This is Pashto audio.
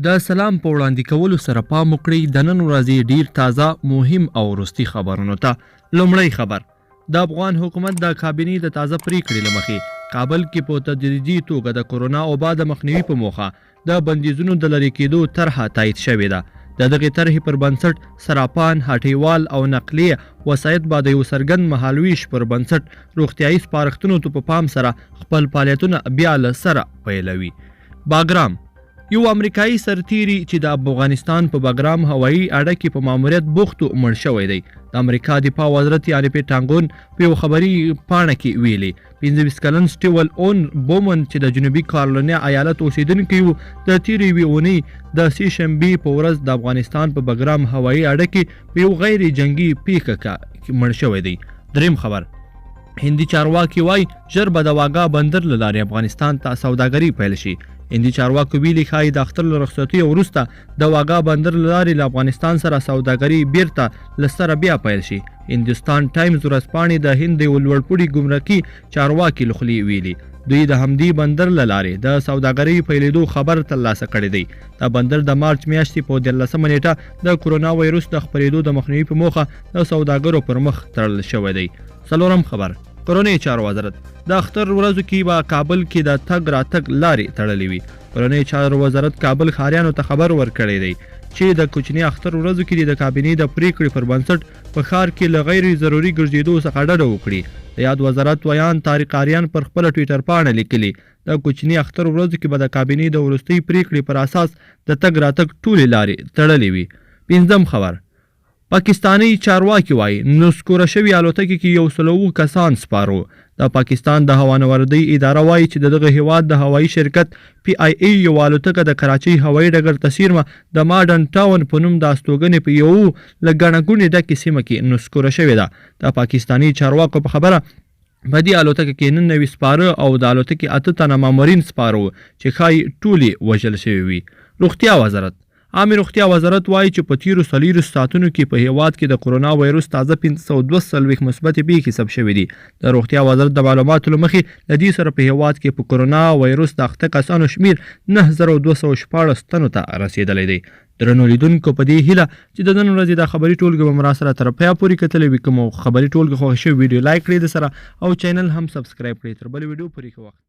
د سلام په وړاندې کولو سره پام وکړئ د نن ورځې ډیر تازه مهم او وروستي خبرونو ته. لومړی خبر، د افغان حکومت د کابینې د تازه پریکړې له مخې کابل کې په تدریجي توګه د کورونا وبا د مخنیوي په موخه د بندیزونو د لرې کېدو طرحه تایید شوې ده. د دغې طرحې پر بنسټ صرافان، هټیوال او نقلیه وسایط به د یو څرګند مهالویش پر بنسټ روغتیایي سپارښتنو ته په پام سره خپل فعالیتونه بیا له سره پیلوي. باګرام، یو امریکایي سرتیری چې د افغانستان په باګرام هوایي اډه کې په ماموریت بوختو مړ شوی دی. د امریکا دفاع وزارت یعنې پینټاګون په یو خبري پاڼه کې ویلي 25 کلن سټیول اون بومن چې د جنوبي کارولینیا ایالت اوسیدونکی و د تیرې یوې اونۍ د سې شنبې په ورځ د افغانستان په باګرام هوایي اډه کې په یو غیر جنگي پیښه کې مړ شوی دی. دریم خبر، هندي چارواکي وایي ژر به د واګا بندر له لارې افغانستان ته سوداګري پیل شي. هندي چارواکو ویلي ښایي د اختر له رخصتیو وروسته د واګا بندر له لارې له افغانستان سره سوداګري بیرته له سره بیا پیل شي. هندوستان ټایمز ورځپاڼې د هند یو لوړپوړي ګمرکي چارواکي له خولې ویلي دوی د همدې بندر له لارې د سوداګرۍ پیلېدو خبر ترلاسه کړی دی. دا بندر د مارچ میاشتې په 13 نیټه د کورونا وایرس د خپرېدو د مخنیوي په موخه د سوداګرو پر مخ تړل شوی دی. څلورم خبر، کورنۍ چارو وزارت د اختر ورځو کې به کابل کې د تګ راتګ لارې تړلې وي. کورنۍ چارو وزارت کابل ښاریانو ته خبر ورکړی دی چې د کوچني اختر ورځو کې د کابینې د پریکړې پر بنسټ په ښار کې له غیر ضروري ګرځېدو څخه ډډه وکړي. د یاد وزارت ویان طارق آریان پر خپله ټویټر پاڼه لیکلي د کوچني اختر ورځو کې به د کابینې د وروستۍ پریکړې پر اساس د تګ راتګ ټولې لارې تړلې وي. پنځم خبر، پاکستانی چارواکي وایي نسکوره شوي الوتکې کې 100 کسان سپارو. د پاکستان د هوانوردۍ اداره وایي چې دغه هیواد د هوایي شرکت PIA یو الوتکه د کراچۍ هوایي ډګر ته څیرمه د ماډرن ټاون په نوم د استوګنې په یو له ګڼه ګوڼې ډکې سیمه کې نسکوره شوې ده. د پاکستاني چارواکو په خبره په دې الوتکه کې 99 سپاره او د الوتکې 8 تنه مامورین سپاره وو چې ښایي ټولې وژل شوي وي. روغتیا وزارت عامه روغتیا وزارت وایي چې په تیرو 40 ساعتونو کې په هیواد کې د کورونا وایرس تازه 542 مثبتې پیښې ثبت شوې دي. د روغتیا وزارت د معلوماتو له مخې د دې سره په هیواد کې په کورونا وایرس د اخته کسانو شمیر 9214 تنو ته رسیدلی دی. درنو لیدونکو، په دې هیله چې د نن ورځې د خبري ټولګه به مو راسره تر پایه پورې کتلې وي. که مو خبري ټولګه خوښه شوې ویډیو لایک کړئ د سره او چینل هم سبسکرایب کړئ. تر بلې ویډیو پورې ښه وخت.